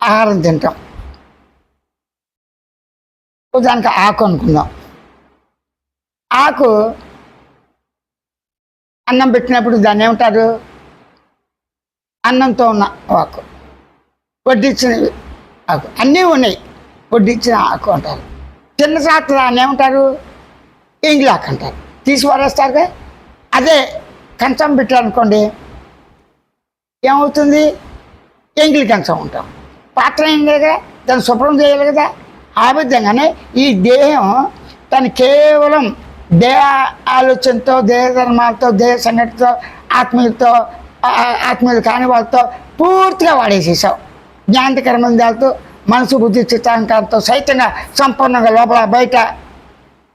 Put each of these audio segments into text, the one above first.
ఆహారం తింటాం. దానికి ఆకు అనుకుందాం. ఆకు అన్నం పెట్టినప్పుడు దాన్ని ఏమంటారు? అన్నంతో ఉన్న ఆకు, వడ్డించిన ఆకు, అన్నీ ఉన్నాయి, వడ్డించిన ఆకు అంటారు. చిన్న సాత దాన్ని ఏమంటారు? ఎంగిలాకు అంటారు. తీసి వారేస్తారుగా. అదే కంచం పెట్టారనుకోండి, ఏమవుతుంది? ఎంగిలి కంచం ఉంటాం. పాత్ర ఏం కదా, దాన్ని శుభ్రం చేయాలి కదా. ఆ విధంగానే ఈ దేహం తను కేవలం దేహ ఆలోచనతో, దేహ ధర్మాలతో, దేహ సంఘటనతో, ఆత్మీయులు కాని వాళ్ళతో పూర్తిగా వాడేసేసావు. జ్ఞానకరమైన దాలతో, మనసు బుద్ధి చిత్తాంకాలతో సైతంగా సంపూర్ణంగా లోపల బయట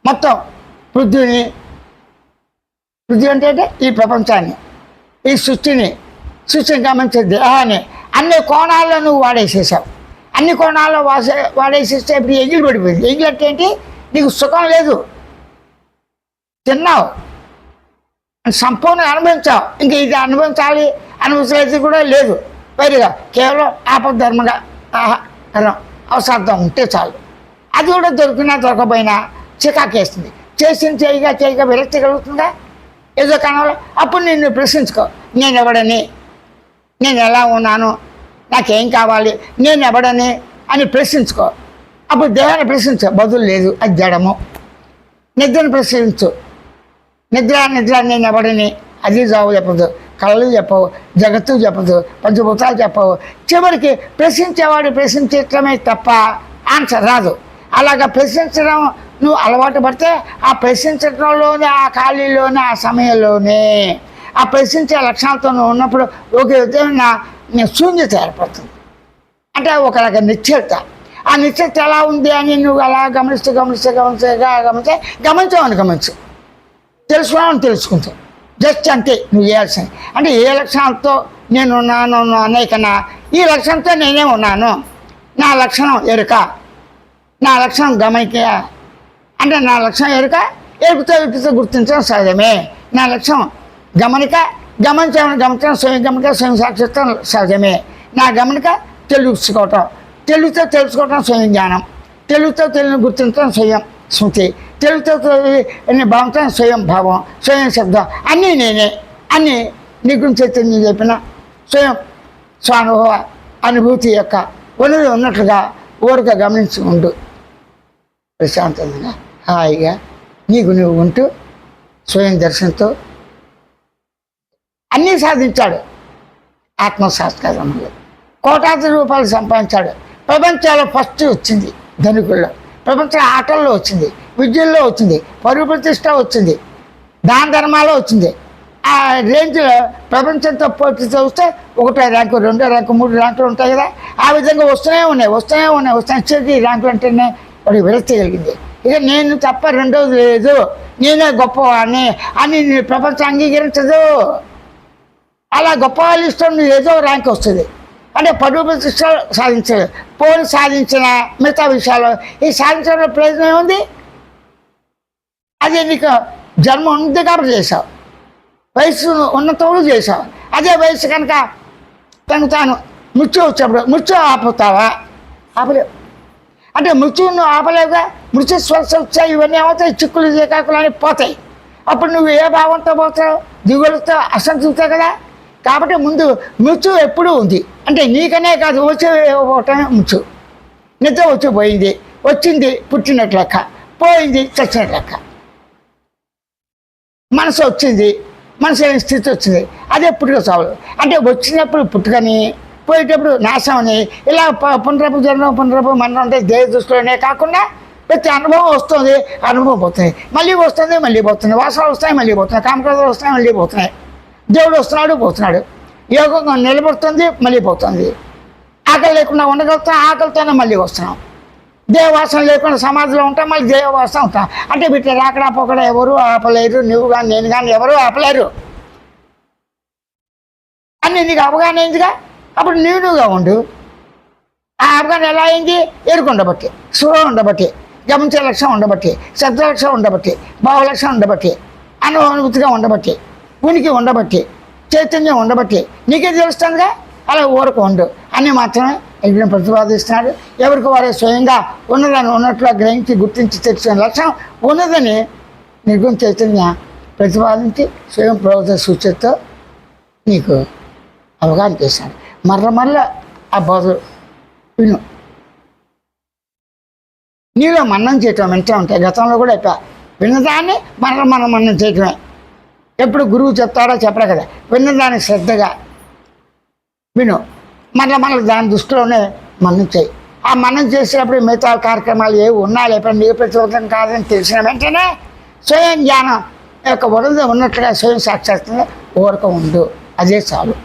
మొత్తం పృథ్వీ అంటే ఈ ప్రపంచాన్ని, ఈ సృష్టిని గమనించే దేహాన్ని అన్ని కోణాల్లో నువ్వు వాడేసేసావు. అన్ని కోణాల్లో వాడేసేస్తే ఇప్పుడు ఎంగిలి పడిపోయింది. ఎంగిలి అంటే ఏంటి? నీకు సుఖం లేదు, తిన్నావు, సంపూర్ణంగా అనుభవించావు. ఇంక ఇది అనుభవించలేదు కూడా లేదు. పైగా కేవలం ఆపద్ధర్మంగా అవసరం ఉంటే చాలు. అది కూడా దొరికినా దొరకపోయినా చికాకేస్తుంది. చేయగా విరక్తి కలుగుతుందా? ఏదో కనాలో అప్పుడు నిన్ను ప్రశ్నించుకో. నేను ఎవడని, నేను ఎలా ఉన్నాను, నాకేం కావాలి, నేను ఎవడని అని ప్రశ్నించుకో. అప్పుడు దేహాన్ని ప్రశ్నించు, బదులు లేదు, అది జడము. నిద్రను ప్రశ్నించు, నిద్ర నేను ఎవడని, అది జావు చెప్పదు, కళలు చెప్పవు, జగత్తు చెప్పదు, పంచభూతాలు చెప్పవు. చివరికి ప్రశ్నించేవాడు ప్రశ్నించటమే తప్ప ఆన్సర్ రాదు. అలాగా ప్రశ్నించడం నువ్వు అలవాటు పడితే ఆ ప్రశ్నించడంలోనే, ఆ ఖాళీలోనే, ఆ సమయంలోనే ఆ ప్రశ్నించే లక్షణాలతో నువ్వు ఉన్నప్పుడు ఒక విధమైన శూన్యత ఏర్పడుతుంది. అంటే ఒక రకం నిశ్చలత. ఆ నిశ్చలత ఎలా ఉంది అని నువ్వు అలా గమనించు, తెలుసుకున్నావు, తెలుసుకుంటావు. జస్ట్ అంతే నువ్వు చేయాల్సింది. అంటే ఏ లక్షణాలతో నేను ఉన్నాను అనే కన్నా ఈ లక్షణంతో నేనే ఉన్నాను, నా లక్షణం ఎరుక, నా లక్షణం గమనిక. అంటే నా లక్షణం ఎరుకతో గుర్తించడం సహజమే. నా లక్షణం గమనించడం స్వయం గమనిక, స్వయం సాక్షిత్వం సహజమే. నా గమనిక తెలుగుతో తెలుసుకోవటం స్వయం జ్ఞానం, తెలుగుతో గుర్తించడం స్వయం స్మృతి, తెలుగుతో భావించడం స్వయం భావం, స్వయం శబ్దం. అన్నీ నేనే. అన్నీ నీ గురించి చైతన్యం చెప్పిన స్వయం స్వానుభవ అనుభూతి యొక్క ఉన్నట్లుగా ఊరిక గమనించి ఉండు. ప్రశాంతంగా హాయిగా నీకు నువ్వు ఉంటూ స్వయం దర్శనంతో అన్నీ సాధించాడు. ఆత్మసాత్కారంలో కోటాది రూపాయలు సంపాదించాడు. ప్రపంచాల్లో ఫస్ట్ వచ్చింది ధనికుల్లో, ప్రపంచ ఆటల్లో వచ్చింది, విద్యల్లో వచ్చింది, పరువు ప్రతిష్ట వచ్చింది, దాన ధర్మాల్లో వచ్చింది. ఆ రేంజ్లో ప్రపంచంతో పోటీ చూస్తే 1వ ర్యాంకు, 2వ ర్యాంకు, 3 ర్యాంకులు ఉంటాయి కదా. ఆ విధంగా వస్తూనే ఉన్నాయి. ఈ ర్యాంకులు అంటేనే వాడికి విరక్తి కలిగింది. ఇక నేను తప్ప రెండోది లేదు, నేనే గొప్పవాడిని అని ప్రపంచం అంగీకరించదు. అలా గొప్ప వాళ్ళు ఇష్టం ఏదో ర్యాంక్ వస్తుంది. అంటే పరువు ప్రతిష్ట సాధించలేదు. పోలి సాధించిన మిగతా విషయాలు ఈ సాధించడంలో ప్రయోజనం ఏముంది? అదే నీకు జన్మ ఉంది కాబట్టి చేసావు, వయసు ఉన్నతోడు చేసావు. అదే వయసు కనుక తాను మృత్యు వచ్చినప్పుడు మృత్యు ఆపుతావా? ఆపలేవు. అంటే మృత్యువు ఆపలేవుగా. మృత్యు స్వస్థ వచ్చాయి, ఇవన్నీ ఏమవుతాయి? చిక్కులు జీకాకులు అని పోతాయి. అప్పుడు నువ్వు ఏ భావంతో పోతావు? దిగులతో అసంతృప్తే కదా. కాబట్టి ముందు మృత్యు ఎప్పుడూ ఉంది. అంటే నీకనే కాదు, వచ్చే మృత్యు. నిద్ర వచ్చిపోయింది, వచ్చింది పుట్టినట్టు లెక్క, పోయింది చచ్చినట్టు లెక్క. మనసు వచ్చింది, మనసు లేని స్థితి వచ్చింది, అదే పుట్టుక చావు. అంటే వచ్చినప్పుడు పుట్టుకని, పోయేటప్పుడు నాశమని, ఇలా పునరపు జన్మ పునరపు మరణం అంటే దేహ దృష్టిలోనే కాకుండా ప్రతి అనుభవం వస్తుంది, అనుభవం పోతుంది, మళ్ళీ వస్తుంది, మళ్ళీ పోతుంది. వాసనలు వస్తాయి, మళ్ళీ పోతున్నాయి. కామక్రోధాలు వస్తాయి, మళ్ళీ పోతున్నాయి. దేవుడు వస్తున్నాడు, పోతున్నాడు. యోగంగా నిలబడుతుంది, మళ్ళీ పోతుంది. ఆకలి లేకుండా ఉండగలుగుతాం, ఆకలితోనే మళ్ళీ వస్తున్నాం. దేవవాసన లేకుండా సమాధిలో ఉంటాం, మళ్ళీ దేవవాసన ఉంటాం. అంటే వీటి రాకడా పోకడా ఎవరు ఆపలేరు. నువ్వు కానీ నేను కానీ ఎవరు ఆపలేరు. అన్నీ నీకు అవగాహన అయిందిగా. అప్పుడు నువ్వుగా ఉండు. ఆ అవగాహన ఎలా అయింది? ఎరుకు ఉండబట్టి, సుఖం ఉండబట్టి, గమనించే లక్ష్యం ఉండబట్టి, శబ్ద లక్ష్యం ఉండబట్టి, భావ లక్ష్యం ఉండబట్టి, అనుభూతిగా ఉండబట్టి, ఉనికి ఉండబట్టి, చైతన్యం ఉండబట్టి నీకే తెలుస్తుందిగా. అలా ఊరకు ఉండు. అన్నీ మాత్రమే ఇక్కడ ప్రతిపాదిస్తున్నాడు. ఎవరికి వారే స్వయంగా ఉన్నదాన్ని ఉన్నట్లుగా గ్రహించి గుర్తించి తెచ్చిన లక్ష్యం ఉన్నదని నిర్గుణ చైతన్య ప్రతిపాదించి స్వయం ప్రబోధ సూచనతో నీకు అవగాహన చేశాడు. మరల ఆ బోధ విను. నీలో మన్నం చేయటం వింటూ ఉంటాయి. గతంలో కూడా అయిపోయా విన్నదాన్ని మనం మన్నం చేయటమే. ఎప్పుడు గురువు చెప్తాడో చెప్పడా కదా, విన్నదాన్ని శ్రద్ధగా విను. మళ్ళీ దాని దృష్టిలోనే మన్నం చేయి. ఆ మన్నం చేసేటప్పుడు మిగతా కార్యక్రమాలు ఏవి ఉన్నా లేకపోతే నీకు ప్రతిరోధం కాదని తెలిసిన వెంటనే స్వయం జ్ఞానం యొక్క ఉన్నట్లుగా స్వయం సాక్షాత్తుగా ఊరక ఉండు. అదే చాలు.